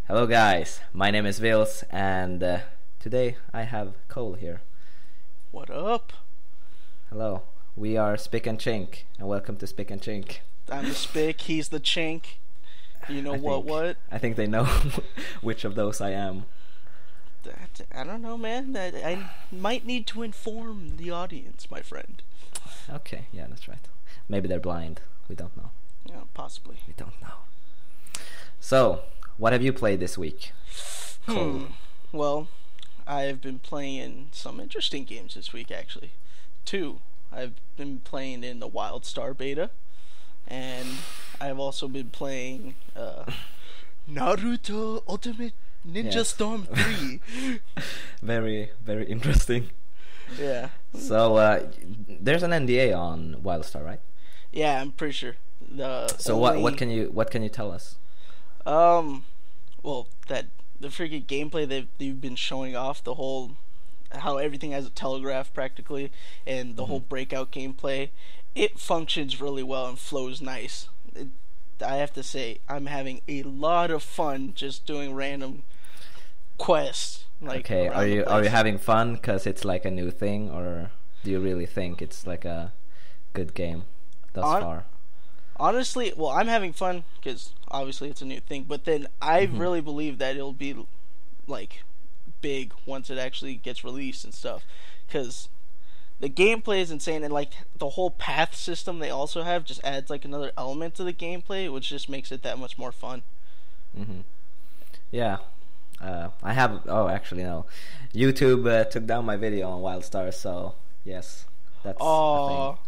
Hello guys, my name is Vils, and today I have Cole here. What up? Hello, we are Spic N Chink, and welcome to Spic N Chink. I'm the Spic, he's the Chink. You know what? I think they know which of those I am. I don't know, man. I might need to inform the audience, my friend. Okay, yeah, that's right. Maybe they're blind. We don't know. Yeah, possibly. We don't know. So, what have you played this week, Cole? Well, I've been playing some interesting games this week, actually. Two. I've been playing in the WildStar beta, and I've also been playing Naruto Ultimate Ninja Storm 3. Very, very interesting. Yeah. So, there's an NDA on WildStar, right? Yeah, I'm pretty sure. What can you tell us? Well, that the freaking gameplay they've been showing off, the whole how everything has a telegraph practically, and the whole breakout gameplay, it functions really well and flows nice. I have to say, I'm having a lot of fun just doing random quests. Okay, are you having fun because it's like a new thing, or do you really think it's like a good game thus far? Honestly, well, I'm having fun because obviously it's a new thing, but then I really believe that it'll be like big once it actually gets released and stuff, because the gameplay is insane, and like the whole path system they also have just adds like another element to the gameplay, which just makes it that much more fun. Yeah. I have. Oh, actually, no. YouTube took down my video on WildStar, so yes, that's a thing.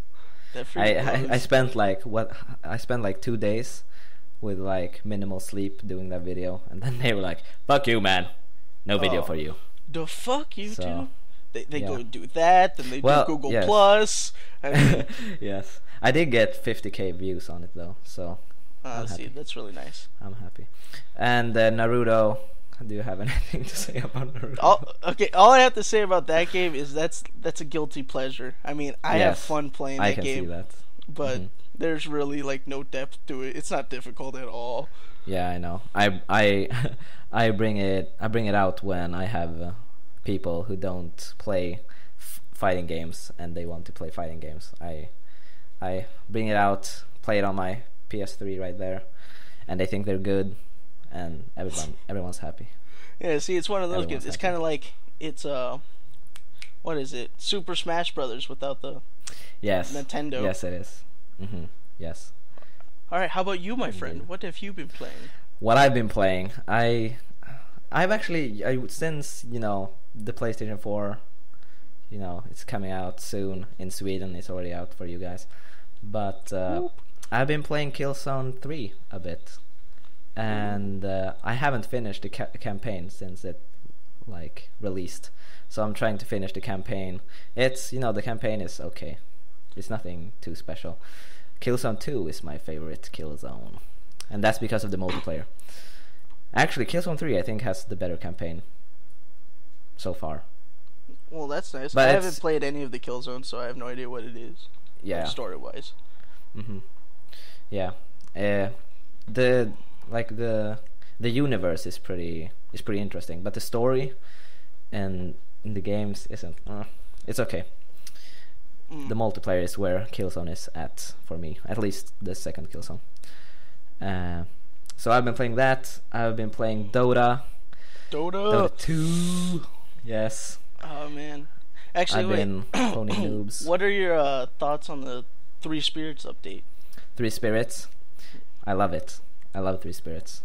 I spent like 2 days with like minimal sleep doing that video, and then they were like, "Fuck you, man, no video for you." The fuck YouTube? So, they go do that, then they do Google Plus. I mean, yes, I did get 50k views on it though, so I'm happy. That's really nice. I'm happy. And Naruto. Do you have anything to say about Naruto? All I have to say about that game is that's a guilty pleasure. I mean, I have fun playing that game. I can see that. But there's really like no depth to it. It's not difficult at all. Yeah, I know. I bring it out when I have people who don't play fighting games and they want to play fighting games. I bring it out, play it on my PS3 right there, and they think they're good. And everyone's happy. Yeah, see, it's one of those games. It's kind of like what is it? Super Smash Brothers without the Nintendo. Yes, it is. Yes. All right, how about you, my friend? What have you been playing? What I've been playing, I've actually since the PlayStation 4, it's coming out soon in Sweden. It's already out for you guys, but I've been playing Killzone 3 a bit. And I haven't finished the campaign since it released, so I'm trying to finish the campaign. It's the campaign is okay, it's nothing too special. Killzone 2 is my favorite Killzone, and that's because of the multiplayer. Actually, Killzone 3 I think has the better campaign so far. Well, that's nice. But I haven't played any of the Killzones, so I have no idea what it is. Yeah, story wise. Yeah. The universe is pretty interesting, but the story and in the games isn't. It's okay. The multiplayer is where Killzone is at for me, at least the second Killzone. So I've been playing that. I've been playing Dota 2. Yes. Oh man. Actually, I've been cloning noobs. What are your thoughts on the Three Spirits update? Three Spirits. I love it. I love Three Spirits.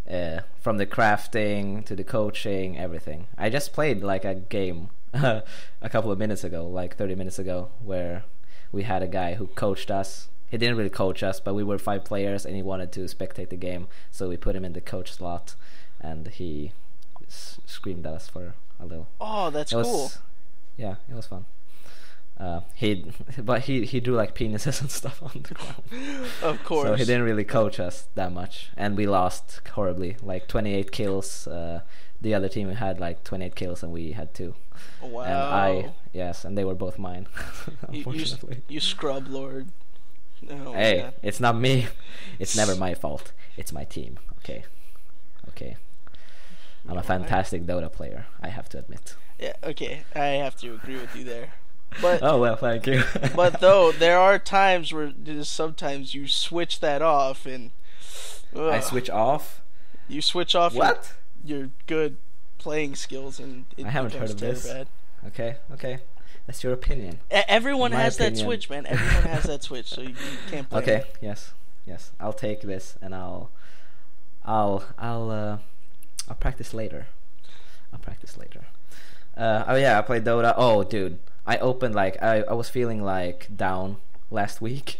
From the crafting to the coaching, everything. I just played like a game a couple of minutes ago, like 30 minutes ago, where we had a guy who coached us. He didn't really coach us, but we were 5 players and he wanted to spectate the game, so we put him in the coach slot, and he screamed at us for a little. Oh, that's cool. Yeah, it was fun. He drew like penises and stuff on the ground. Of course. So he didn't really coach us that much, and we lost horribly. Like 28 kills. The other team had like 28 kills, and we had 2. Wow. And they were both mine. Unfortunately. You scrub lord. Oh, hey, it's not me. It's never my fault. It's my team. Okay. I'm a fantastic Dota player, I have to admit. Yeah, okay, I have to agree with you there. But oh well, thank you. but though there are times where sometimes you switch that off and I switch off. You switch off what? Your good playing skills and it I haven't heard of this. Bad. Okay, that's your opinion. Everyone has that switch, man. Everyone has that switch, so you can't play. Okay, yes, I'll take this and I'll practice later. Oh yeah, I played Dota. Oh dude, I opened I was feeling down last week,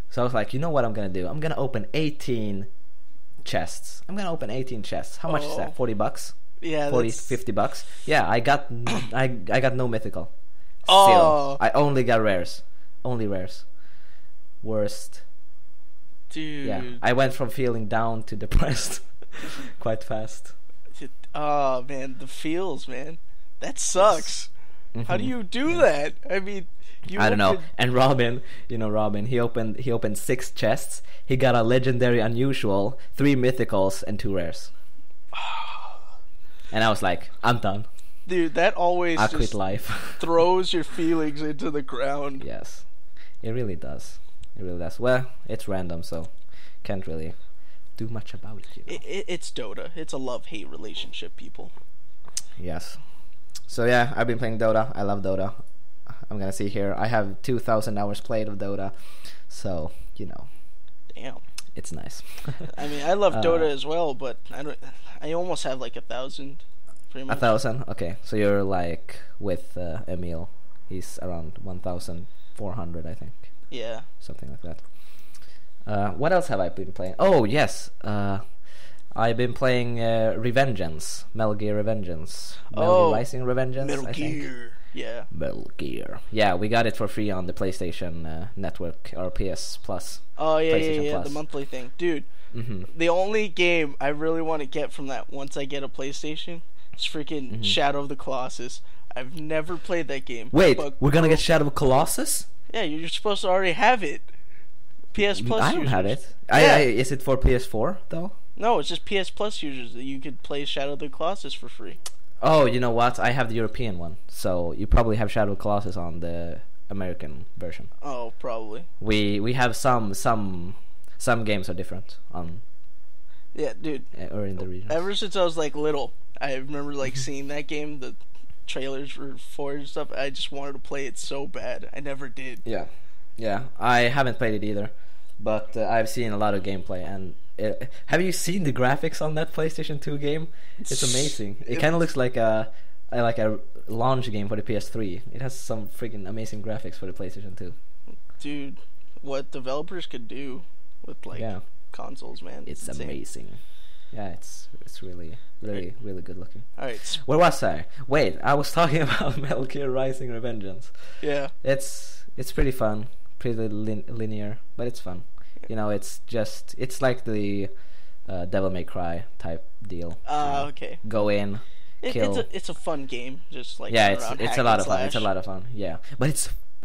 so I was like, you know what I'm gonna do? I'm gonna open 18 chests. How much is that? $40? Yeah, 40, $50. Yeah, I got no mythical. Oh. Still, I only got rares. Only rares. Worst. Dude. Yeah, I went from feeling down to depressed quite fast. Oh man, the feels, man. That sucks. Mm-hmm. How do you do that? I mean, I don't know. And Robin, he opened 6 chests. He got a legendary unusual, 3 mythicals, and 2 rares. And I was like, I'm done. Dude, that always I quit life. throws your feelings into the ground. Yes, it really does. Well, it's random, so can't really do much about it. It's Dota. It's a love-hate relationship, people. Yes. So yeah, I've been playing Dota. I love Dota. I'm gonna see here. I have 2,000 hours played of Dota, so Damn. It's nice. I mean, I love Dota as well, but I almost have 1,000. Pretty much. 1,000. Okay, so you're with Emil. He's around 1,400, I think. Yeah. Something like that. What else have I been playing? Oh yes. I've been playing Revengeance, Metal Gear Revengeance, Metal Gear Rising Revengeance. Metal Gear. Yeah. Metal Gear. Yeah, we got it for free on the PlayStation Network or PS Plus. Oh yeah, PlayStation Plus. The monthly thing, dude. Mm-hmm. The only game I really want to get from that once I get a PlayStation is freaking Shadow of the Colossus. I've never played that game. Wait, we're gonna get Shadow of Colossus? Yeah, you're supposed to already have it. PS Plus. I don't users. have it. Yeah. Is it for PS4 though? No, it's just PS Plus users that you could play Shadow of the Colossus for free. Oh, you know what? I have the European one, so you probably have Shadow of Colossus on the American version. Oh, probably. We have some games are different on. Yeah, dude. Or in the regions. Ever since I was little, I remember seeing that game, the trailers for it and stuff. I just wanted to play it so bad. I never did. Yeah. I haven't played it either, but I've seen a lot of gameplay. And have you seen the graphics on that PlayStation 2 game? It's amazing. It kind of looks like a launch game for the PS3. It has some freaking amazing graphics for the PlayStation 2. Dude, what developers could do with consoles, man. It's amazing. Yeah, it's really good looking. Alright. Where was I? Wait, I was talking about Metal Gear Rising Revengeance. Yeah. It's pretty fun, pretty linear, but it's fun. It's like the Devil May Cry type deal. Okay. Go in, kill. It's a fun game, just it's a lot of fun. It's a lot of fun. Yeah, but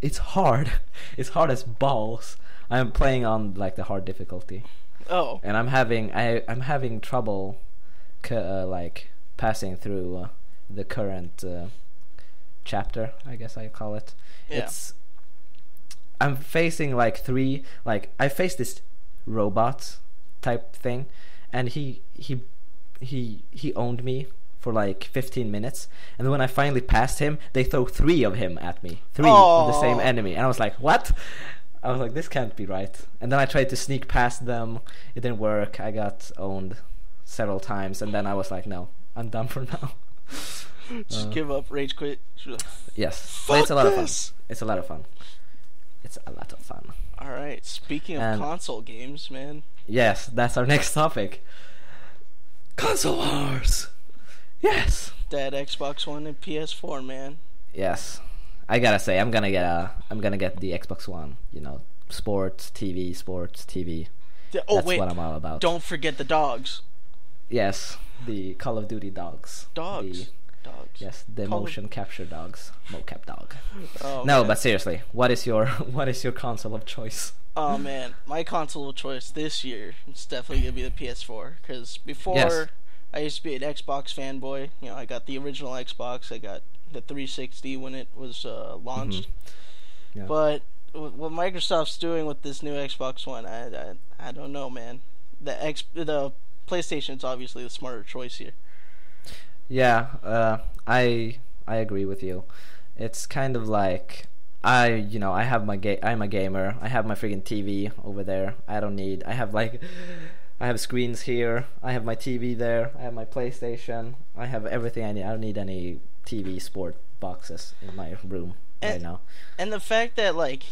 it's hard. It's hard as balls. I'm playing on the hard difficulty. Oh. And I'm having trouble, passing through the current chapter, I guess I call it. Yeah. I'm facing 3. I faced this robot type thing, and he owned me for 15 minutes, and then when I finally passed him, they throw 3 of him at me, 3 of the same enemy, and I was like, what? I was like, this can't be right. And then I tried to sneak past them. It didn't work. I got owned several times, and then I was like, no, I'm done for now. Just give up, rage quit. Yes, but it's a lot of fun. It's a lot of fun. It's a lot of fun. All right. Speaking of console games, man. Yes, that's our next topic. Console wars. Yes. That Xbox One and PS4, man. Yes. I gotta say, I'm gonna get the Xbox One. Sports TV. That's wait, what I'm all about. Don't forget the dogs. Yes, the Call of Duty dogs. Dogs. Yes, the motion capture dogs, mocap dog. Oh, no, man. But seriously, what is your console of choice? Oh man, my console of choice this year is definitely gonna be the PS4. Because before I used to be an Xbox fanboy. You know, I got the original Xbox. I got the 360 when it was launched. Yeah. But what Microsoft's doing with this new Xbox One, I don't know, man. The PlayStation's obviously the smarter choice here. Yeah, I agree with you. It's kind of like I'm a gamer. I have my freaking TV over there. I have screens here. I have my TV there. I have my PlayStation. I have everything I need. I don't need any TV sport boxes in my room right now. And the fact that, like,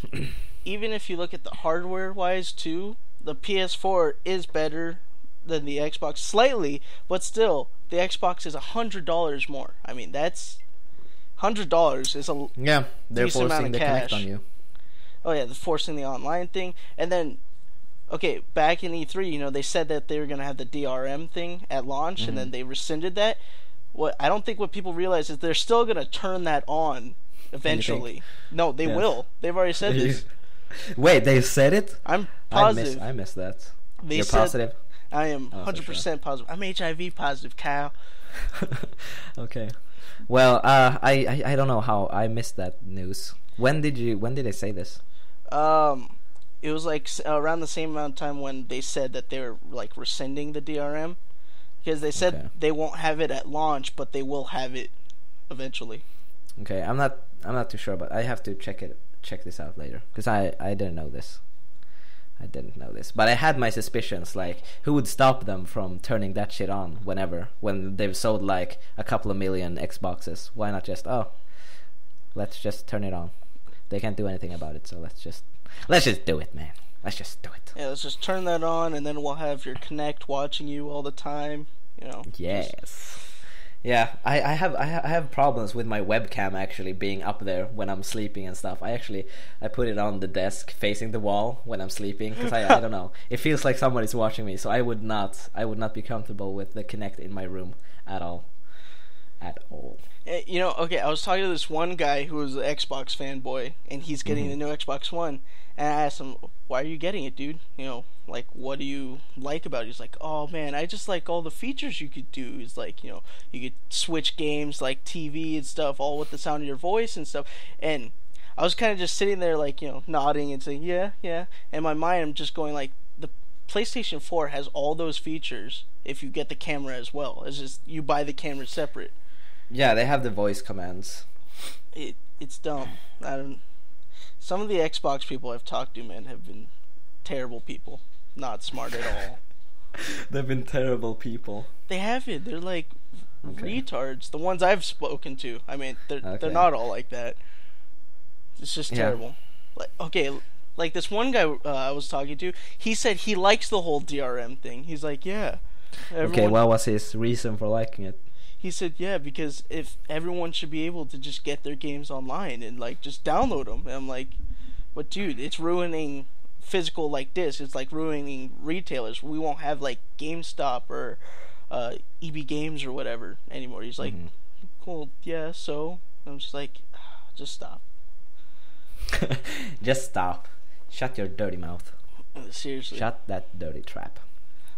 even if you look at the hardware-wise, too, the PS4 is better than the Xbox slightly, but still, the Xbox is $100 more. I mean, that's $100 is a they're decent amount forcing of the cash. Connect on you. Oh yeah, they're forcing the online thing, and then okay, back in E3, you know, they said that they were gonna have the DRM thing at launch, and then they rescinded that. What I don't think what people realize is they're still gonna turn that on eventually. No, they will. They've already said this. Wait, they said it? I'm positive. I missed that. You're positive? I am 100% positive. I'm HIV positive, Kyle. Okay. Well, I don't know how I missed that news. When did they say this? It was like around the same amount of time when they said that they were like rescinding the DRM, because they said they won't have it at launch, but they will have it eventually. Okay, I'm not too sure, but I have to check this out later, because I didn't know this. But I had my suspicions, like, who would stop them from turning that shit on when they've sold like a couple of million Xboxes? Why not just, let's just turn it on. They can't do anything about it, so let's just do it, man. Let's just do it. Yeah, let's just turn that on, and then we'll have your Kinect watching you all the time, you know. Yes. Yeah, I have problems with my webcam actually being up there when I'm sleeping and stuff. I put it on the desk facing the wall when I'm sleeping, because I don't know. It feels like somebody's watching me, so I would not be comfortable with the Kinect in my room at all. You know, okay, I was talking to this one guy who was an Xbox fanboy, and he's getting the new Xbox One, and I asked him, why are you getting it, dude? You know, like, what do you like about it? He's like, oh, man, I just like all the features you could do. He's like, you know, you could switch games, like TV and stuff, all with the sound of your voice and stuff, and I was kind of just sitting there, like, you know, nodding and saying, yeah, in my mind, I'm just going, like, the PlayStation 4 has all those features if you get the camera as well. It's just, you buy the camera separate. Yeah, they have the voice commands. It's dumb. Some of the Xbox people I've talked to, man, have been terrible people. Not smart at all. They've been terrible people. They haven't. They're like retards. The ones I've spoken to. I mean, they're not all like that. It's just terrible. Like this one guy I was talking to, he said he likes the whole DRM thing. He's like, yeah. Okay, what was his reason for liking it? He said, yeah, because if everyone should be able to just get their games online and, like, just download them. And I'm like, but, dude, it's ruining physical, like, discs. It's, like, ruining retailers. We won't have, like, GameStop or EB Games or whatever anymore. He's like, cool, yeah, so? And I'm just like, just stop. Just stop. Shut your dirty mouth. Seriously. Shut that dirty trap.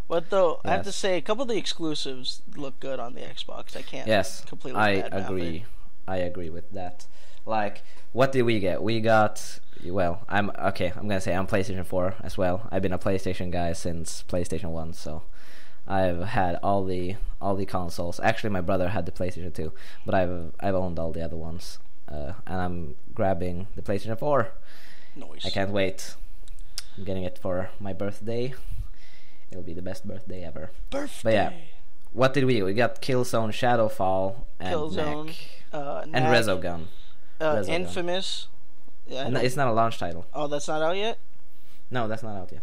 But though, I have to say, a couple of the exclusives look good on the Xbox. I can't completely agree. I agree with that. Like, what did we get? We got, well, I'm gonna say I'm PlayStation 4 as well. I've been a PlayStation guy since PlayStation 1, so I've had all the consoles. Actually, my brother had the PlayStation 2, but I've owned all the other ones. And I'm grabbing the PlayStation 4. Nice. I can't wait. I'm getting it for my birthday. It'll be the best birthday ever. But yeah, what did we get? We got Killzone, Shadowfall, and Killzone, and Resogun. Infamous. Yeah, it's not a launch title. Oh, that's not out yet? No, that's not out yet.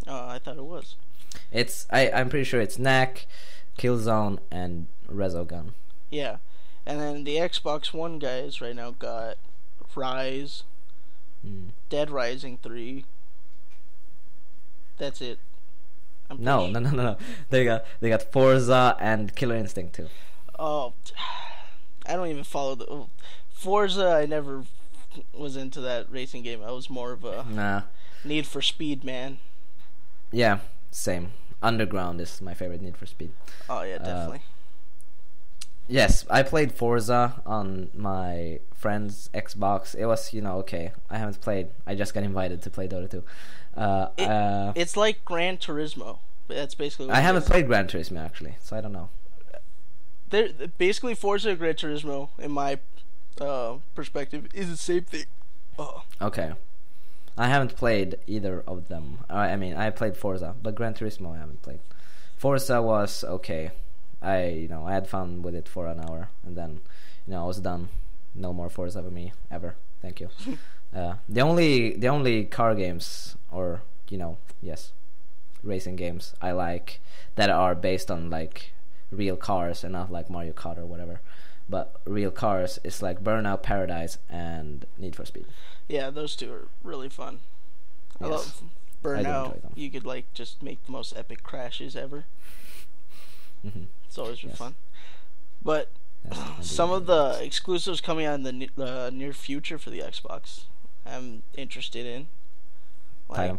Oh, I thought it was. I'm pretty sure it's Knack, Killzone, and Resogun. Yeah, and then the Xbox One guys right now got Rise, Dead Rising 3. That's it. No. They got Forza and Killer Instinct 2. Oh, I don't even follow the Forza. I never was into that racing game. I was more of a Need for Speed man. Yeah, same. Underground is my favorite Need for Speed. Oh yeah, definitely. Yes, I played Forza on my friend's Xbox. It was, okay. I haven't played. I just got invited to play Dota 2. It's like Gran Turismo. That's basically what I haven't played Gran Turismo, actually, so I don't know. Basically, Forza and Gran Turismo, in my perspective, is the same thing. Oh. Okay. I haven't played either of them. I played Forza, but Gran Turismo I haven't played. Forza was okay. I had fun with it for an hour, and then, I was done. No more Forza for me ever. Thank you. The only car games, or racing games I like that are based on like real cars and not like Mario Kart or whatever, but real cars is like Burnout Paradise and Need for Speed. Yeah, those two are really fun. I love Burnout. You could like just make the most epic crashes ever. Mm-hmm. It's always been fun. But some of the exclusives coming out in the near future for the Xbox, I'm interested in. Like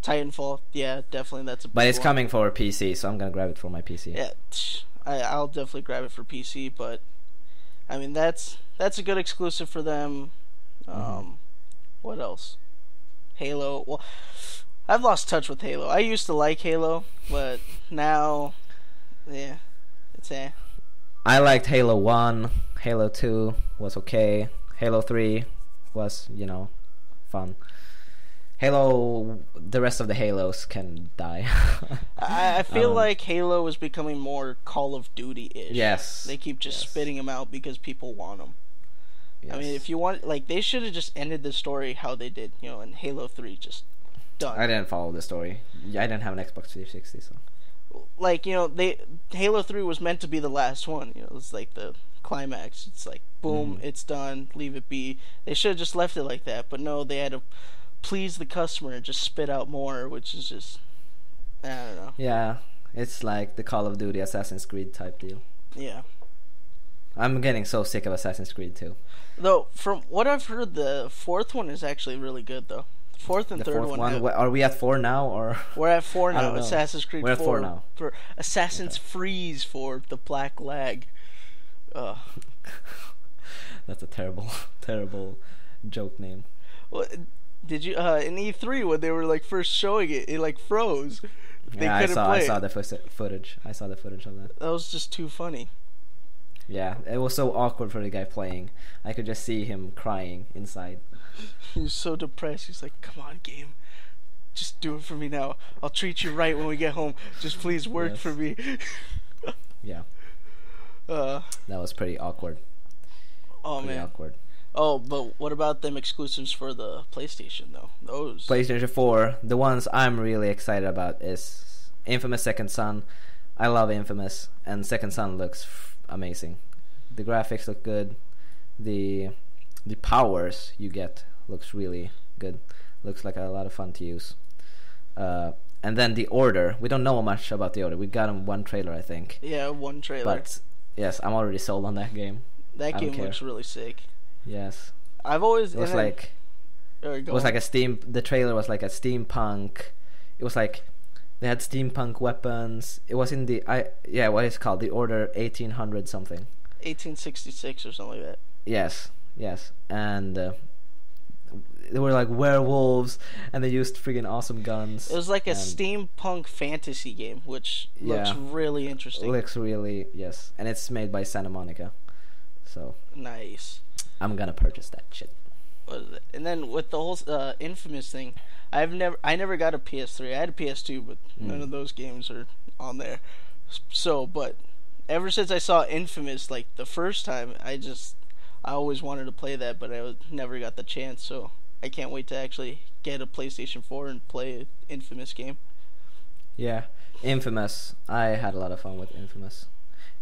Titanfall, yeah, definitely. That's a big But it's one. coming for PC, so I'm gonna grab it for my PC. Yeah, I'll definitely grab it for PC. But I mean, that's a good exclusive for them. What else? Halo. Well, I've lost touch with Halo. I used to like Halo, but now, yeah, it's I liked Halo 1. Halo 2 was okay. Halo 3 was, fun. Halo, the rest of the Halos can die. I feel like Halo is becoming more Call of Duty-ish. Yes. They keep just spitting them out because people want them. Yes. I mean, if you want, like, they should have just ended the story how they did, in Halo 3, just done. I didn't follow the story. I didn't have an Xbox 360, so. Like, Halo 3 was meant to be the last one. It's like the climax. It's like, boom, it's done, leave it be. They should have just left it like that, but no, they had to please the customer and just spit out more, which is just, I don't know. Yeah, it's like the Call of Duty Assassin's Creed type deal. Yeah. I'm getting so sick of Assassin's Creed too. Though, from what I've heard, the fourth one is actually really good, though. The fourth and third one. Are we at 4 now, or? We're at 4 now. Assassin's Creed 4. We're at 4 now. For Assassin's Freeze for the Black Lag. That's a terrible, terrible joke name. Well, did you in E3 when they were like first showing it, it like froze. I saw the footage. I saw the footage of that. That was just too funny. Yeah, it was so awkward for the guy playing. I could just see him crying inside. He was so depressed. He's like, "Come on, game, just do it for me now. I'll treat you right when we get home. Just please work for me." Yeah. That was pretty awkward. Oh man. Awkward. Oh, but what about them exclusives for the PlayStation though? Those PlayStation 4. The ones I'm really excited about is Infamous Second Son. I love Infamous, and Second Son looks amazing. The graphics look good. The powers you get looks really good. Looks like a lot of fun to use. And then The Order. We don't know much about The Order. We got one trailer, I think. Yeah, one trailer. But yes, I'm already sold on that game. That game looks really sick. Yes. I've always. It was like. It was like the trailer was like a steampunk. It was like they had steampunk weapons. It was in the what is it called? The Order 1800 something. 1866 or something like that. Yes. And they were like werewolves, and they used friggin' awesome guns. It was like a steampunk fantasy game, which looks really interesting. Looks really, yes. And it's made by Santa Monica. So nice. I'm gonna purchase that shit. And then with the whole Infamous thing, I never got a PS3. I had a PS2, but none of those games are on there. So, but ever since I saw Infamous, like the first time, I always wanted to play that, but I never got the chance. So I can't wait to actually get a PlayStation 4 and play an Infamous game. Yeah, Infamous. I had a lot of fun with Infamous.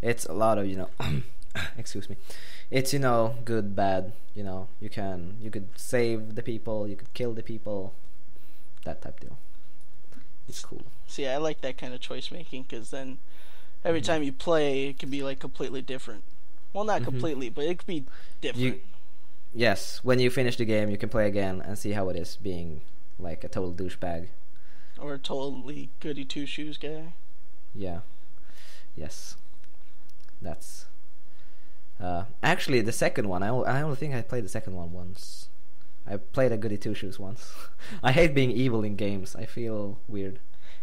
It's a lot of excuse me. It's good, bad. You could save the people, you could kill the people, that type deal. It's cool. See, I like that kind of choice making, because then every time you play, it can be like completely different. Well, not completely, but it could be different. Yes, when you finish the game, you can play again and see how it is being like a total douchebag. Or a totally goody two shoes guy. Yeah. Yes. That's actually the second one. I only think I played the second one once. I played a goody two shoes once. I hate being evil in games. I feel weird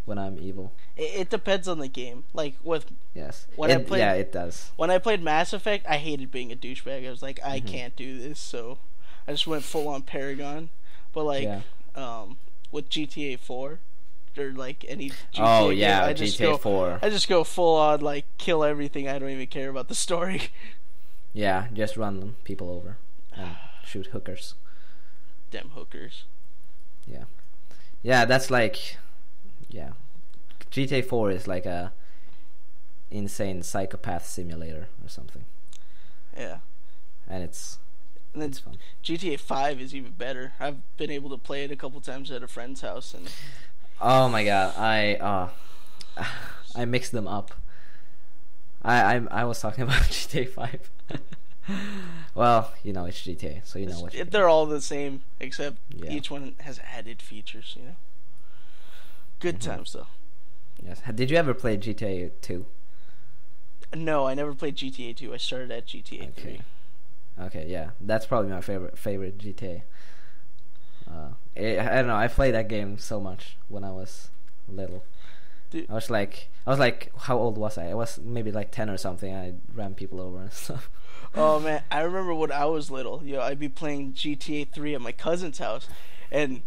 when I'm evil. It depends on the game. Like with it does. When I played Mass Effect, I hated being a douchebag. I was like, I can't do this, so I just went full on Paragon. But like with GTA 4 or like any GTA game, I just GTA 4. I just go full on like kill everything. I don't even care about the story. Yeah, just run people over and shoot hookers. Damn hookers. Yeah. Yeah, that's like GTA 4 is like a insane psychopath simulator or something. Yeah. And it's fun. GTA 5 is even better. I've been able to play it a couple times at a friend's house and oh my god, I mixed them up. I was talking about GTA 5. Well, you know it's GTA, so you know what. They're all the same, except each one has added features. You know, good times though. Yes. Did you ever play GTA 2? No, I never played GTA 2. I started at GTA 3. Okay, yeah, that's probably my favorite GTA. I don't know. I played that game so much when I was little. Dude. I was like, how old was I? I was maybe like 10 or something. I ran people over and stuff. Oh man, I remember when I was little. I'd be playing GTA 3 at my cousin's house, and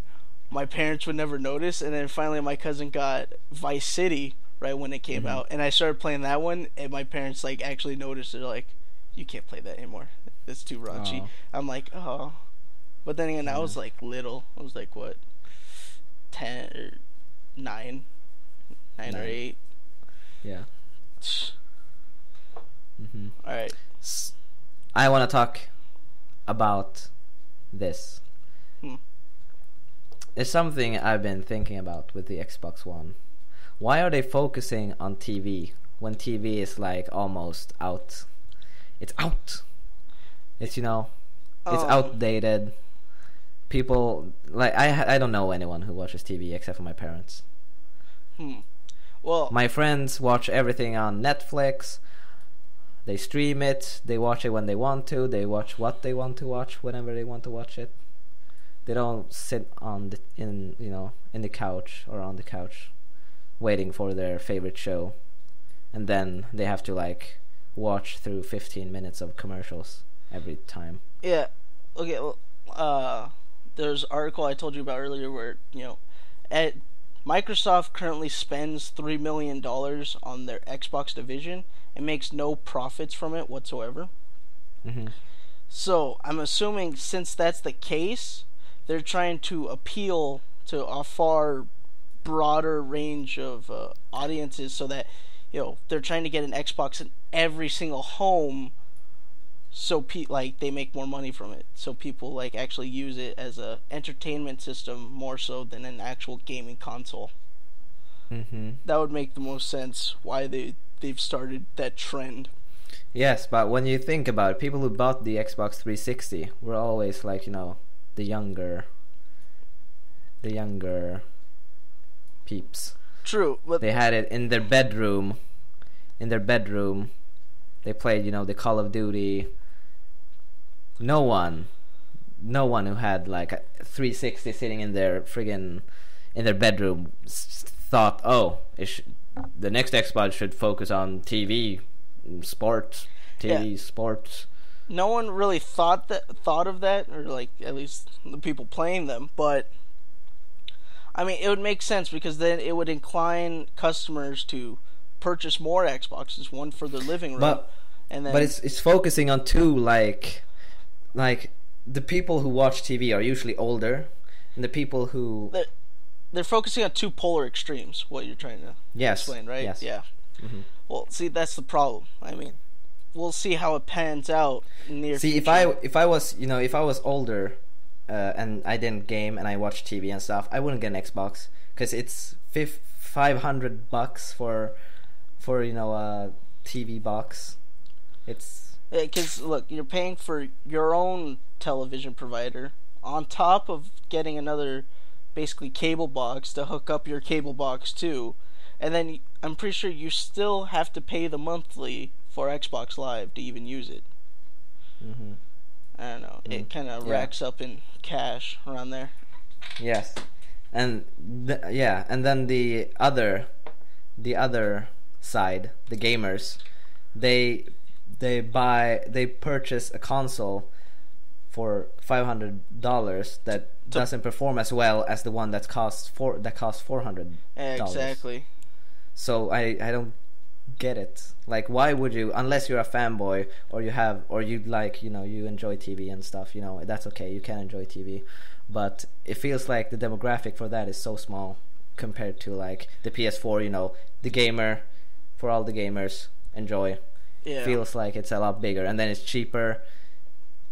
my parents would never notice. And then finally, my cousin got Vice City right when it came out, and I started playing that one. And my parents like actually noticed. They're like, "You can't play that anymore. It's too raunchy." Oh. I'm like, "Oh," but then again, I was like little. I was like what, 10 or 9 or 8. Yeah. All right. I want to talk about this. It's something I've been thinking about with the Xbox One. Why are they focusing on TV when TV is like almost out? It's out. It's it's outdated. People like I don't know anyone who watches TV except for my parents. Well, my friends watch everything on Netflix. They stream it. They watch it when they want to. They watch what they want to watch whenever they want to watch it. They don't sit in the couch or on the couch, waiting for their favorite show, and then they have to like watch through 15 minutes of commercials every time. Yeah. Okay. Well, there's an article I told you about earlier where at Microsoft currently spends $3 million on their Xbox division and makes no profits from it whatsoever. So I'm assuming since that's the case, they're trying to appeal to a far broader range of audiences, so that they're trying to get an Xbox in every single home, so they make more money from it. So people like actually use it as a entertainment system more so than an actual gaming console. That would make the most sense why they've started that trend. Yes, but when you think about it, people who bought the Xbox 360 were always like the younger peeps. True, but they had it in their bedroom. They played the Call of Duty. No one who had like a 360 sitting in their bedroom thought, the next Xbox should focus on TV, sports. No one really thought of that, or like at least the people playing them. But I mean, it would make sense because then it would incline customers to purchase more Xboxes, one for their living room, but it's focusing on two like the people who watch TV are usually older, and the people who they're focusing on two polar extremes. What you're trying to explain, right? Yes. Yeah. Well, see, that's the problem. I mean, we'll see how it pans out in the near future. If I was older, and I didn't game and I watched TV and stuff, I wouldn't get an Xbox because it's $500 for a TV box. It's because look, you're paying for your own television provider on top of getting another basically cable box to hook up your cable box too, and then I'm pretty sure you still have to pay the monthly for Xbox Live to even use it. Mm-hmm. I don't know. It kind of racks up in cash around there. Yes, and and then the other side, the gamers, they purchase a console for $500 that doesn't perform as well as the one that costs $400. Exactly. So I don't get it. Like, why would you, unless you're a fanboy or you like, you enjoy TV and stuff, that's okay, you can enjoy TV, but it feels like the demographic for that is so small compared to like the PS4, the gamer, for all the gamers enjoy. Yeah. Feels like it's a lot bigger, and then it's cheaper,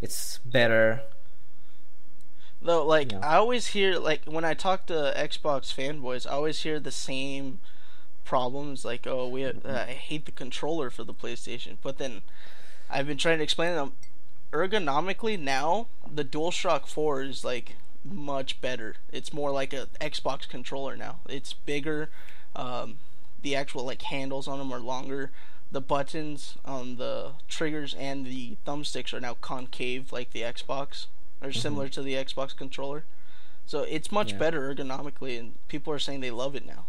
it's better. Though, like, I always hear, like, when I talk to Xbox fanboys, I always hear the same problems, like, I hate the controller for the PlayStation. But then I've been trying to explain to them, ergonomically now, the DualShock 4 is, like, much better. It's more like a Xbox controller now. It's bigger. The actual, like, handles on them are longer. The buttons on the triggers and the thumbsticks are now concave, like the Xbox, or similar to the Xbox controller. So it's much better ergonomically, and people are saying they love it now.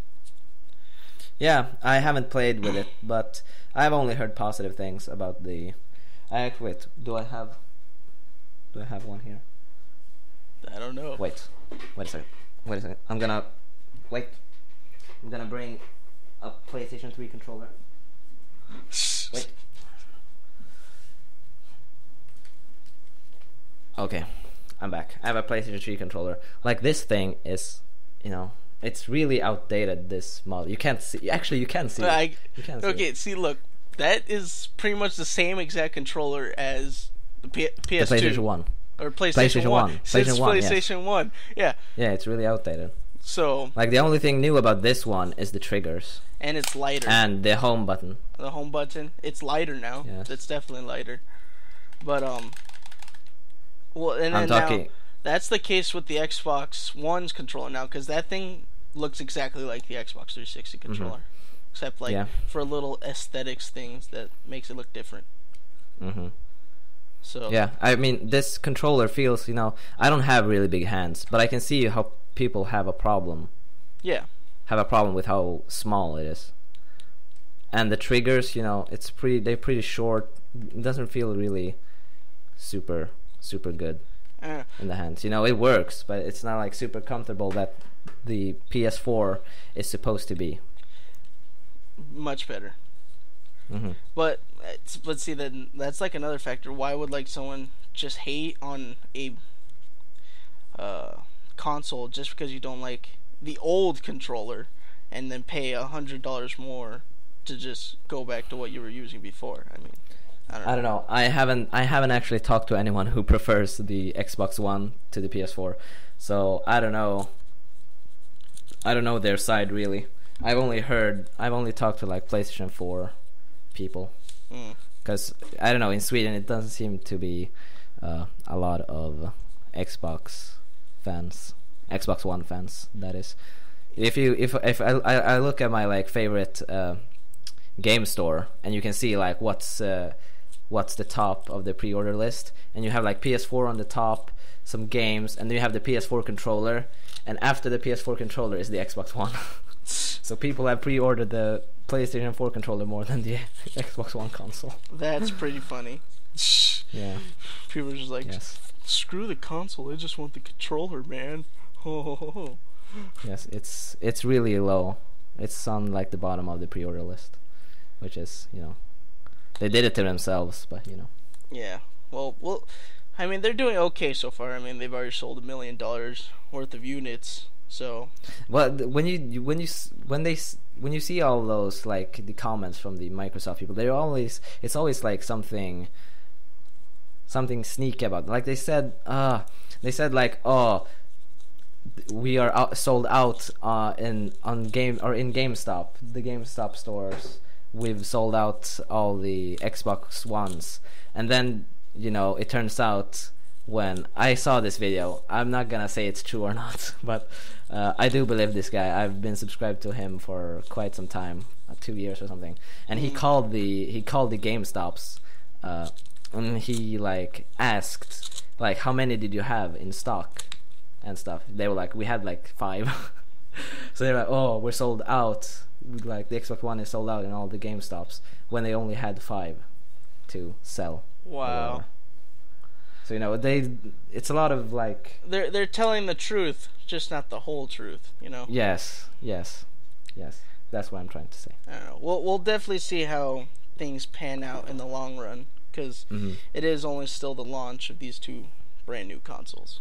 Yeah, I haven't played with it, but I've only heard positive things about the. Wait, do I have one here? I don't know. Wait a second. I'm gonna bring a PlayStation 3 controller. Wait. Okay, I'm back. I have a PlayStation 3 controller. Like, this thing is, it's really outdated, this model. You can't see. Actually, you can see it. You can see okay, it. See, look. That is pretty much the same exact controller as the PS2. The PlayStation 1. Or PlayStation 1. Since PlayStation 1. Yeah. Yeah, it's really outdated. So, like, the only thing new about this one is the triggers. And it's lighter. And the home button. The home button. It's lighter now. Yes. It's definitely lighter. But, well, and then now, that's the case with the Xbox One's controller now, because that thing looks exactly like the Xbox 360 controller. Mm-hmm. Except, like, for little aesthetics things that makes it look different. Mm-hmm. So. Yeah, I mean, this controller feels, I don't have really big hands, but I can see how people have a problem. Yeah. Have a problem with how small it is. And the triggers, they're pretty short. It doesn't feel really super good in the hands. It works, but it's not like super comfortable that the PS4 is supposed to be. Much better. Mm-hmm. But see, then that's like another factor. Why would like someone just hate on a console just because you don't like the old controller, and then pay $100 more to just go back to what you were using before? I mean, I don't know. I haven't actually talked to anyone who prefers the Xbox One to the PS4, so I don't know their side really. I've only talked to like PlayStation 4 people, because I don't know, in Sweden it doesn't seem to be a lot of Xbox One fans. That is, if I look at my like favorite game store, and you can see like what's the top of the pre-order list, and you have like PS4 on the top, some games, and then you have the PS4 controller, and after the PS4 controller is the Xbox One. So people have pre-ordered the PlayStation 4 controller more than the Xbox One console. That's pretty funny. Yeah. People are just like, screw the console, I just want the controller, man. Yes, it's really low. It's on like the bottom of the pre-order list, which is, they did it to themselves, but Yeah. Well, I mean, they're doing okay so far. I mean, they've already sold $1 million worth of units. So, well, when you see all those like the comments from the Microsoft people, it's always like something sneaky about it. Like they said like, oh, we are sold out in GameStop, the GameStop stores. We've sold out all the Xbox Ones, and then it turns out when I saw this video. I'm not gonna say it's true or not, but I do believe this guy. I've been subscribed to him for quite some time, 2 years or something. And he called the GameStops, and he like asked like, how many did you have in stock and stuff. They were like, we had like 5. So they're like, oh, we're sold out. Like the Xbox One is sold out in all the GameStops when they only had 5 to sell. Wow. So it's a lot of like they're telling the truth, just not the whole truth, you know. Yes. That's what I'm trying to say. I don't know. We'll definitely see how things pan out in the long run, because it is only still the launch of these 2 brand new consoles.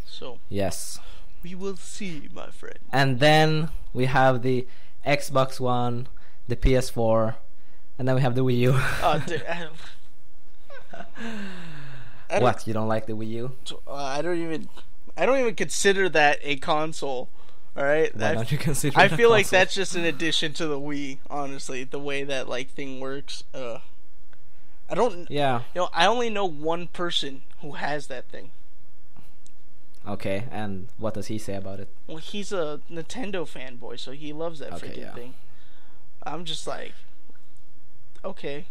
So yes, we will see, my friend. And then we have the Xbox One, the PS4, and then we have the Wii U. Oh, dude, What? You don't like the Wii U? I don't even consider that a console. All right. Why don't you consider? I feel like that's just an addition to the Wii. Honestly, the way that like thing works. I don't. Yeah. I only know one person who has that thing. Okay, and what does he say about it? Well, he's a Nintendo fanboy, so he loves that freaking thing. I'm just like, okay.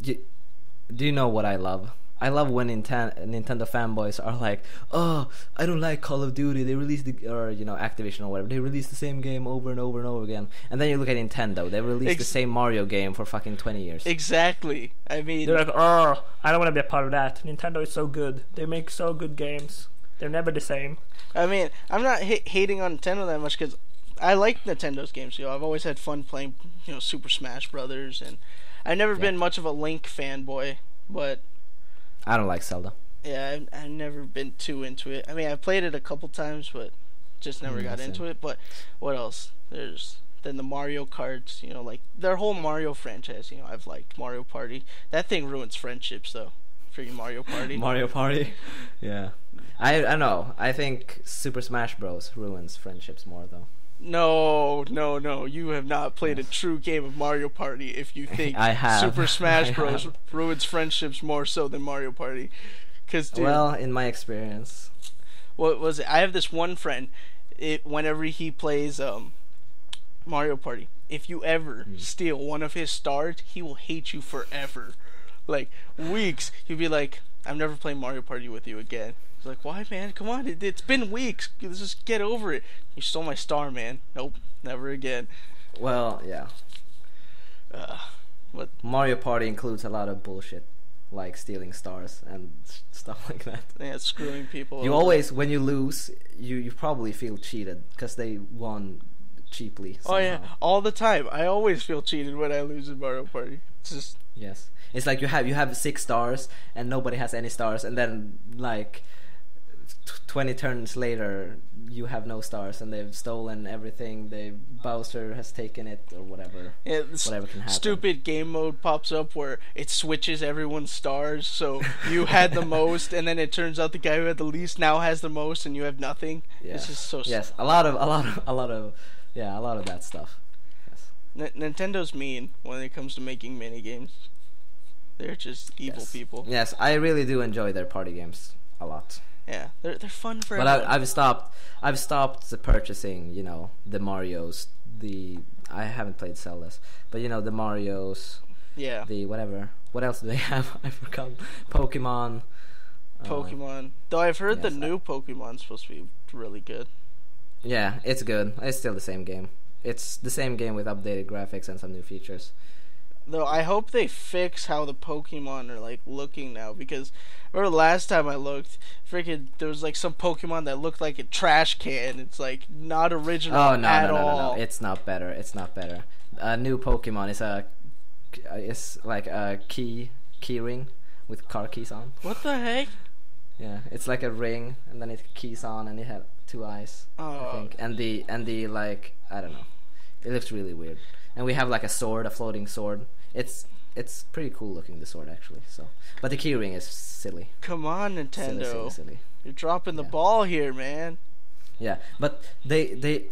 Do you know what I love? I love when Nintendo fanboys are like, oh, I don't like Call of Duty. They released Activision or whatever. They released the same game over and over and over again. And then you look at Nintendo. They released the same Mario game for fucking 20 years. Exactly. I mean, they're like, oh, I don't want to be a part of that. Nintendo is so good. They make so good games. They're never the same. I mean, I'm not hating on Nintendo that much, because I like Nintendo's games. I've always had fun playing, Super Smash Brothers, and I've never been much of a Link fanboy, but I don't like Zelda. Yeah, I've never been too into it. I mean, I played it a couple times, but just never got into it. But what else? There's then the Mario Karts, like their whole Mario franchise. I've liked Mario Party. That thing ruins friendships, though. Freaking Mario Party. Mario Party. Yeah. I know. I think Super Smash Bros. Ruins friendships more, though. No. You have not played a true game of Mario Party if you think I have. Super Smash Bros. Ruins friendships more so than Mario Party. Cause, dude, well, in my experience. What was it? I have this one friend. Whenever he plays Mario Party, if you ever steal one of his stars, he will hate you forever. Like, weeks. He'd be like, I'm never playing Mario Party with you again. He's like, why, man? Come on, it's been weeks. Let's just get over it. You stole my star, man. Nope, never again. Well, yeah. What? Mario Party includes a lot of bullshit, like stealing stars and stuff like that. Yeah, screwing people. You always, when you lose, you probably feel cheated because they won cheaply. Somehow. Oh yeah, all the time. I always feel cheated when I lose in Mario Party. It's just yes. It's like you have 6 stars and nobody has any stars, and then like 20 turns later you have no stars and they've stolen everything. Bowser has taken it or whatever. Yeah, whatever can happen. Stupid game mode pops up where it switches everyone's stars. So you had the most, and then it turns out the guy who had the least now has the most, and you have nothing. Yeah. It's just so. Yes, a lot of that stuff. Yes. Nintendo's mean when it comes to making mini games. They're just evil people. Yes, I really do enjoy their party games a lot. Yeah, they're fun for. But I've stopped purchasing, the Marios. I haven't played Zeldas, but the Marios. Yeah. The whatever. What else do they have? I forgot. Pokemon. Though I've heard the new Pokemon's supposed to be really good. Yeah, it's good. It's still the same game. It's the same game with updated graphics and some new features. Though I hope they fix how the Pokemon are like looking now, because remember last time I looked, freaking there was like some Pokemon that looked like a trash can. It's like not original at all. No. It's not better. A new Pokemon is like a key ring with car keys on. What the heck? Yeah, it's like a ring and then it keys on and it had 2 eyes. Oh. I think. And the like, I don't know. It looks really weird. And we have like a floating sword. It's pretty cool looking, the sword, actually. But the keyring is silly. Come on, Nintendo. Silly. You're dropping the ball here, man. Yeah, but they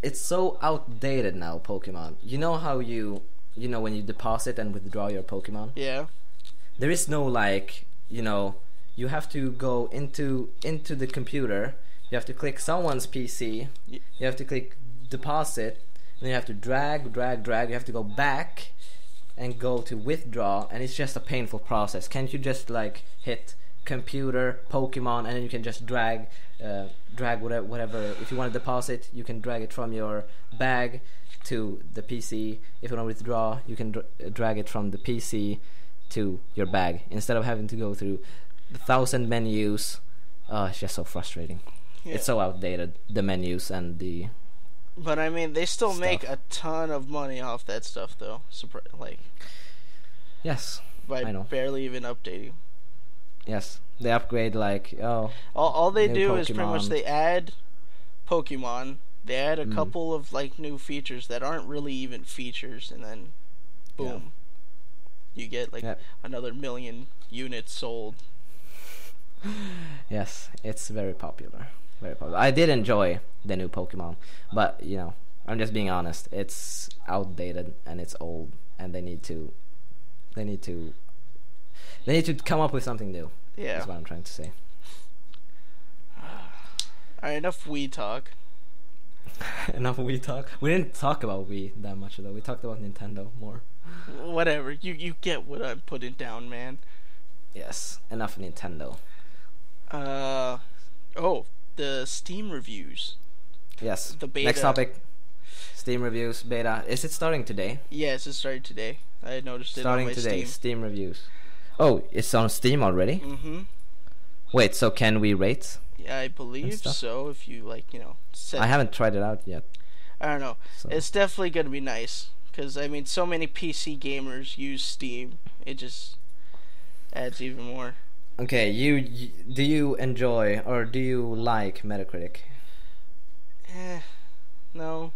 it's so outdated now, Pokemon. You know how when you deposit and withdraw your Pokemon? Yeah. There is no like, you have to go into the computer. You have to click someone's PC. You have to click deposit. Then you have to drag. You have to go back and go to withdraw, and it's just a painful process. Can't you just like hit computer, Pokemon, and then you can just drag whatever. If you want to deposit, you can drag it from your bag to the PC. If you want to withdraw, you can drag it from the PC to your bag instead of having to go through the 1,000 menus. Oh, it's just so frustrating. Yeah. It's so outdated, the menus and the. But I mean, they still stuff. make a ton of money off that stuff, though. Like, yes, by I know. barely even updating. Yes, they upgrade like All they new do is pretty much Pokemon. they add Pokemon. They add a couple of like new features that aren't really even features, and then boom, you get like another 1 million units sold. Yes, it's very popular. Very popular. I did enjoy the new Pokemon, but I'm just being honest. It's outdated and it's old, and they need to come up with something new. Yeah, that's what I'm trying to say. Alright, enough Wii talk. Enough Wii talk. We didn't talk about Wii that much though. We talked about Nintendo more. Whatever. You get what I'm putting down, man. Yes, enough Nintendo. The Steam reviews. Yes. The beta. Next topic. Steam reviews, beta. Is it starting today? Yes, it started today. I noticed it starting on my today. Steam Reviews. Oh, it's on Steam already? Mm-hmm. Wait, so can we rate? Yeah, I believe so. If you I haven't tried it out yet. I don't know. So. It's definitely gonna be nice because I mean, so many PC gamers use Steam. It just adds even more. Okay, do you enjoy or do you like Metacritic? No.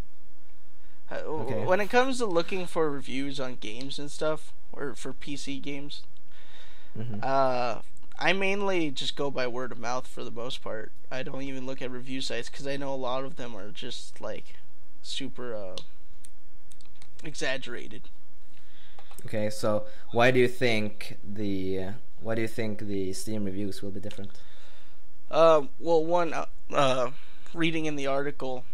Okay. When it comes to looking for reviews on games and stuff, or for PC games, I mainly just go by word of mouth for the most part. I don't even look at review sites because I know a lot of them are just like super exaggerated. Okay, so why do you think the Steam reviews will be different? Well, one, reading in the article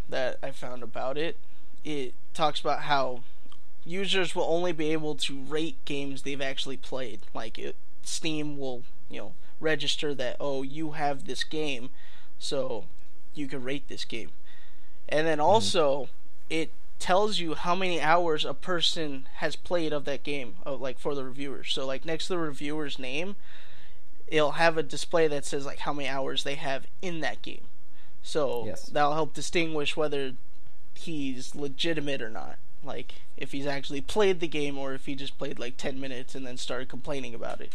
that I found about it, it talks about how users will only be able to rate games they've actually played. Like, Steam will, register that, you have this game, so you can rate this game. And then also, it tells you how many hours a person has played of that game, like for the reviewers. So like next to the reviewer's name, it'll have a display that says like how many hours they have in that game. So that'll help distinguish whether he's legitimate or not. Like if he's actually played the game or if he just played like 10 minutes and then started complaining about it.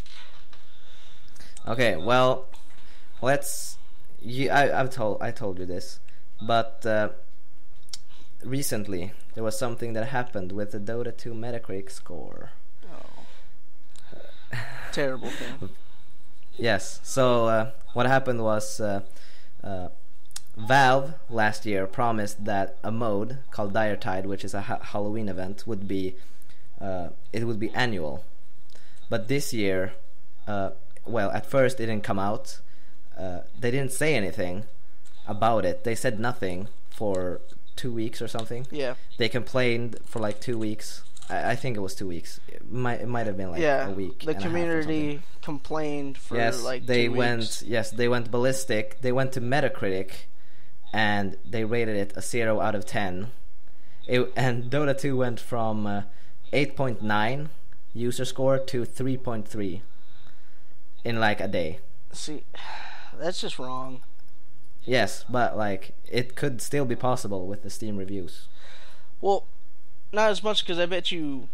Okay, well, I told you this, but recently there was something that happened with the Dota 2 Metacritic score. Terrible thing. Yes. So what happened was Valve last year promised that a mode called Dire Tide, which is a Halloween event, would be annual. But this year, at first it didn't come out. They didn't say anything about it. They said nothing for 2 weeks or something. Yeah. They complained for like 2 weeks. I think it was 2 weeks. It might have been like a week. The community complained for like 2 weeks. They went ballistic. They went to Metacritic and they rated it a 0 out of 10. And Dota 2 went from 8.9 user score to 3.3 in like a day. See, that's just wrong. Yes, but like it could still be possible with the Steam reviews. Well, not as much because I bet you.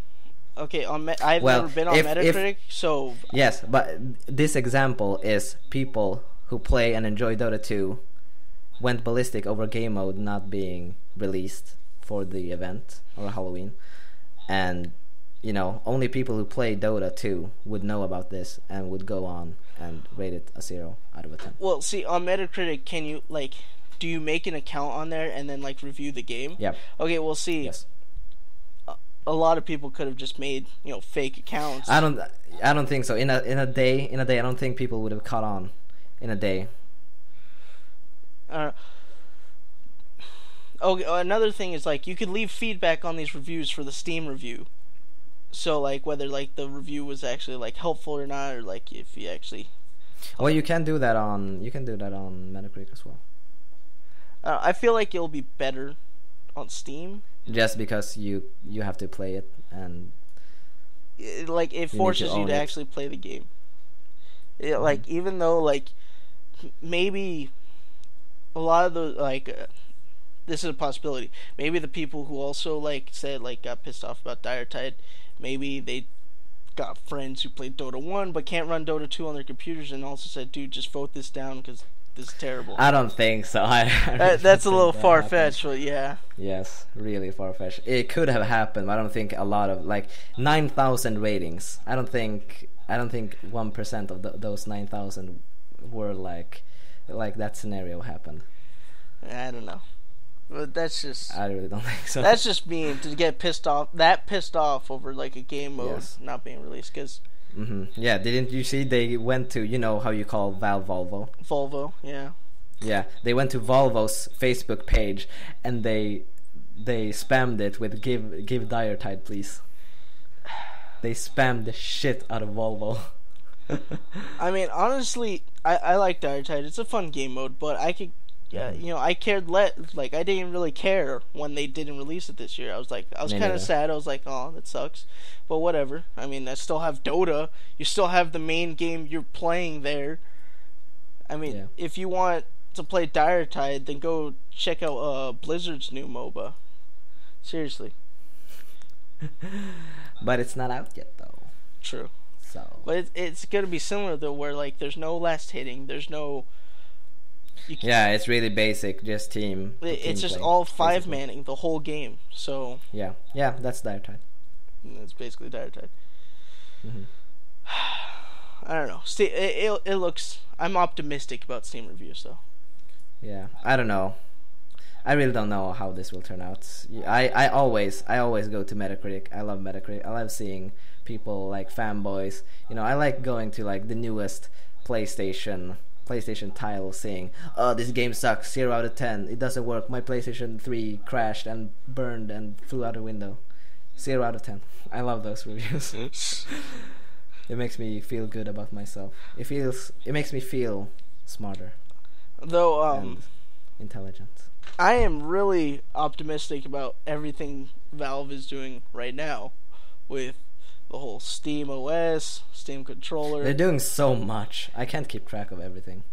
Okay, I've never been on Metacritic, so yes, but this example is people who play and enjoy Dota 2 went ballistic over game mode not being released for the event or Halloween, and only people who play Dota 2 would know about this and would go on and rate it a 0 out of 10. Well, see, on Metacritic, can you do you make an account on there and then review the game? Yeah. Okay, well, see. Yes. a lot of people could have just made fake accounts. I don't think so. In a day, I don't think people would have caught on in a day. Another thing is like you could leave feedback on these reviews for the Steam review. So like whether like the review was actually like helpful or not, or like if you actually. Well, you can do that on Metacritic as well. I feel like it'll be better on Steam. Just because you have to play it and. It forces you to actually play the game. Like even though like maybe a lot of the this is a possibility. Maybe the people who also got pissed off about Dire Tide, maybe they got friends who played Dota 1 but can't run Dota 2 on their computers and also said, dude, just vote this down because this is terrible. I don't think so. That's a little far-fetched, but yeah. Yes, really far-fetched. It could have happened, but I don't think a lot of 9,000 ratings. I don't think 1% of those 9,000 were like that scenario happened. I don't know. But that's just. I really don't think so. That's just mean to get pissed off over a game mode not being released because. Yeah, didn't you see they went to how you call Valve Volvo? Volvo, yeah. Yeah, they went to Volvo's Facebook page and they spammed it with give Dire Tide please. They spammed the shit out of Volvo. I mean, honestly, I like Dire Tide. It's a fun game mode, but I could. Yeah, I cared I didn't really care when they didn't release it this year. I was kind of sad. I was like, oh, that sucks. But whatever. I mean, I still have Dota. You still have the main game you're playing there. I mean, if you want to play Dire Tide, then go check out Blizzard's new MOBA. Seriously. But it's not out yet, though. True. So. But it's gonna be similar though, where there's no last hitting, there's no. Yeah, it's really basic, just team. It's just all 5-manning the whole game. So yeah, that's Dire Tide. It's basically Dire Tide. I don't know. It looks. I'm optimistic about Steam reviews though. Yeah, I don't know. I really don't know how this will turn out. I always go to Metacritic. I love Metacritic. I love seeing people fanboys. I like going to the newest PlayStation title saying, oh, this game sucks, 0 out of 10, it doesn't work, my PlayStation 3 crashed and burned and flew out a window, 0 out of 10. I love those reviews. It makes me feel good about myself. It makes me feel smarter and intelligent. I am really optimistic about everything Valve is doing right now with the whole Steam OS, Steam controller. They're doing so much. I can't keep track of everything.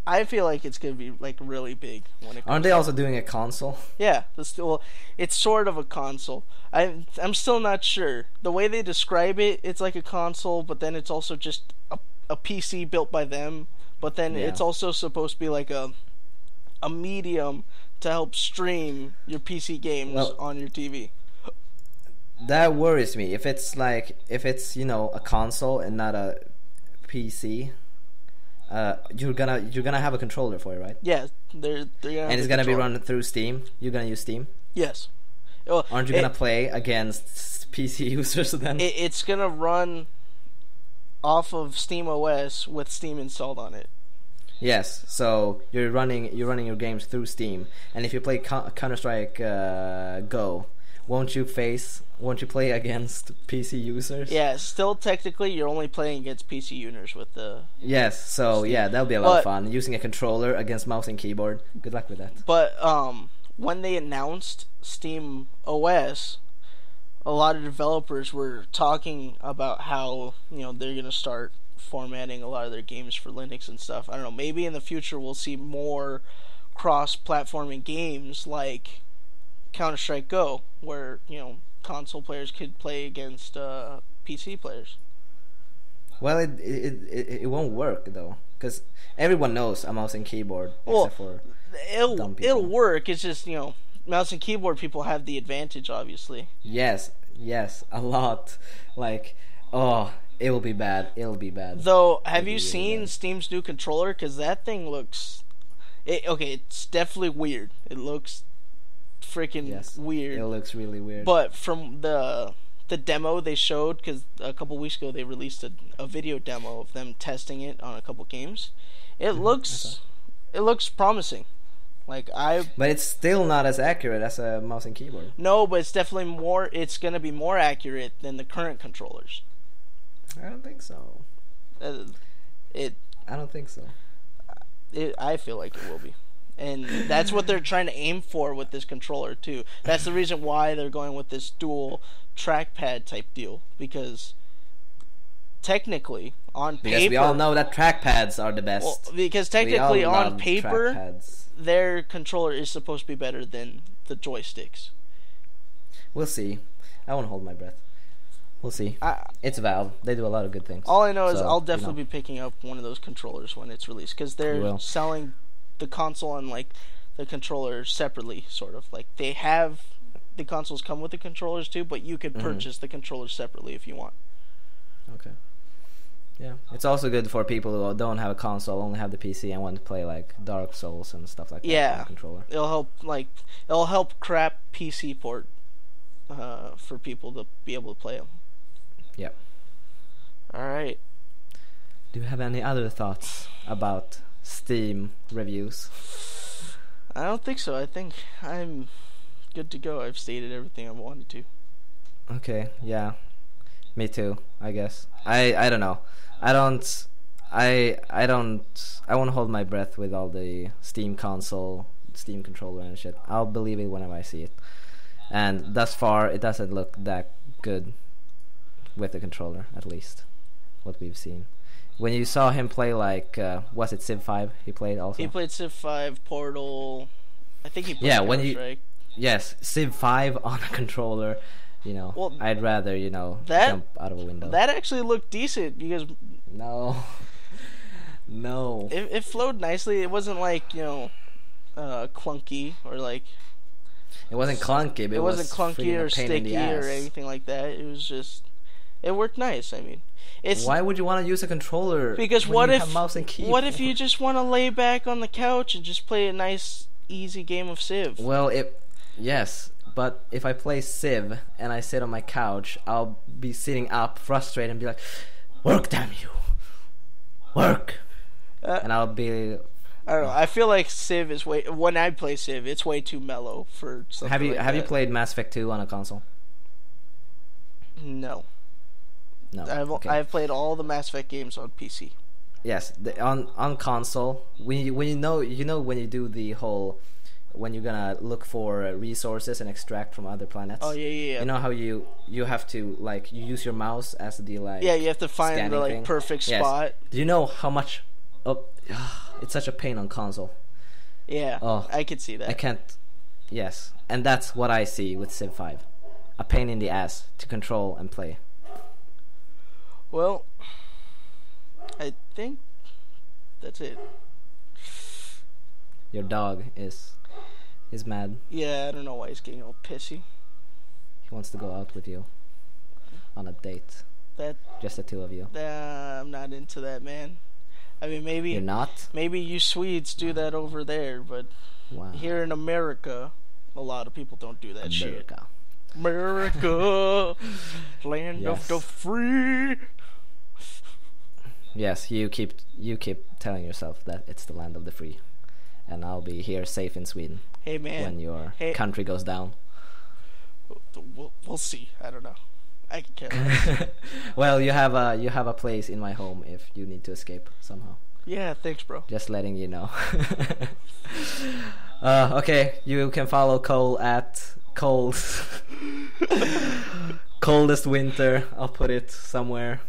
I feel like it's gonna be really big when it comes. Aren't they also doing a console? Yeah, it's sort of a console. I'm still not sure. The way they describe it, it's like a console, but then it's also just a PC built by them. But then it's also supposed to be like a medium to help stream your PC games on your TV. That worries me. If it's a console and not a PC, you're gonna have a controller for it, right? Yeah, they're gonna. And it's gonna be run through Steam. You're gonna use Steam. Yes. Well, aren't you gonna play against PC users then? It's gonna run off of Steam OS with Steam installed on it. Yes, so you're running your games through Steam, and if you play Counter-Strike Go, won't you play against PC users? Yeah, still technically you're only playing against PC users with the. Yes, so Steam. Yeah, that'll be a lot of fun using a controller against mouse and keyboard. Good luck with that. But when they announced Steam OS, a lot of developers were talking about how they're gonna start formatting a lot of their games for Linux and stuff. I don't know, maybe in the future we'll see more cross-platforming games like Counter-Strike Go, where console players could play against PC players. Well, it won't work though, because everyone knows a mouse and keyboard, except for dumb people. It'll work. It's just mouse and keyboard people have the advantage, obviously. Yes, a lot. It will be bad. It'll be bad. Though, have you seen Steam's new controller? Because that thing looks... it's definitely weird. It looks freaking weird. It looks really weird. But from the demo they showed, because a couple weeks ago they released a video demo of them testing it on a couple games. It looks promising. But it's still not as accurate as a mouse and keyboard. No, but it's definitely more. It's gonna be more accurate than the current controllers. I don't think so. I don't think so. I feel like it will be. And that's what they're trying to aim for with this controller, too. That's the reason why they're going with this dual trackpad type deal. Because technically, on paper... Because we all know that trackpads are the best. Well, because technically, on paper, their controller is supposed to be better than the joysticks. We'll see. I won't hold my breath. We'll see. It's Valve. They do a lot of good things. All I know is I'll definitely be picking up one of those controllers when it's released. Because they're selling the console and the controller separately, sort of. They have the consoles come with the controllers too, but you could purchase the controllers separately if you want. Okay. Yeah, it's also good for people who don't have a console, only have the PC, and want to play Dark Souls and stuff like that. Yeah, on the controller. It'll help crap PC port for people to be able to play them. Yeah. All right. Do you have any other thoughts about Steam reviews? I don't think so. I think I'm good to go. I've stated everything I wanted to. Okay, yeah. Me too, I guess. I don't know. I won't hold my breath with all the Steam console, Steam controller and shit. I'll believe it whenever I see it. And thus far, it doesn't look that good with the controller, at least. What we've seen. When you saw him play was it Civ 5 he played also? He played Civ 5, Portal. I think he played Counter-Strike. Yes, Civ 5 on a controller. I'd rather, jump out of a window. That actually looked decent because... No. It flowed nicely. It wasn't clunky or It wasn't clunky, but it wasn't clunky or sticky or anything like that. It was just... It worked nice, I mean. Why would you want to use a controller? Because when you have mouse and keyboard? What if you just want to lay back on the couch and just play a nice, easy game of Civ? Well, yes, but if I play Civ and I sit on my couch, I'll be sitting up, frustrated, and be like, "Work, damn you, work!" And I'll be. I don't know. I feel like Civ is when I play Civ, it's way too mellow for something. Have you played Mass Effect 2 on a console? No. No. I've played all the Mass Effect games on PC. Yes, on console. When you do the whole, when you're gonna look for resources and extract from other planets. Oh yeah. You know how you have to you use your mouse as the Yeah, you have to find the perfect spot. Do you know how much? It's such a pain on console. Yeah. I could see that. I can't. Yes, and that's what I see with Civ 5. A pain in the ass to control and play. Well, I think that's it. Your dog is mad. Yeah, I don't know why he's getting all pissy. He wants to go out with you on a date. Just the two of you. I'm not into that, man. I mean, maybe you're not. Maybe you Swedes do that over there, but here in America, a lot of people don't do that shit. America, land of the free. Yes, you keep telling yourself that it's the land of the free, and I'll be here safe in Sweden. Hey man, when your country goes down. We'll see. I don't know. I can care. Well, you have a place in my home if you need to escape somehow. Yeah, thanks, bro. Just letting you know. Okay, you can follow Cole at Cole's Coldest Winter. I'll put it somewhere.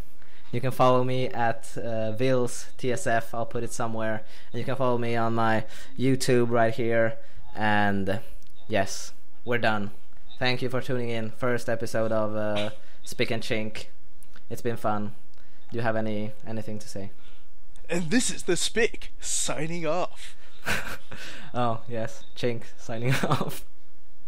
You can follow me at VilzeTSF. I'll put it somewhere. And you can follow me on my YouTube right here. And yes, we're done. Thank you for tuning in. First episode of Spic N Chink. It's been fun. Do you have anything to say? And this is the Spic signing off. Oh yes, Chink signing off.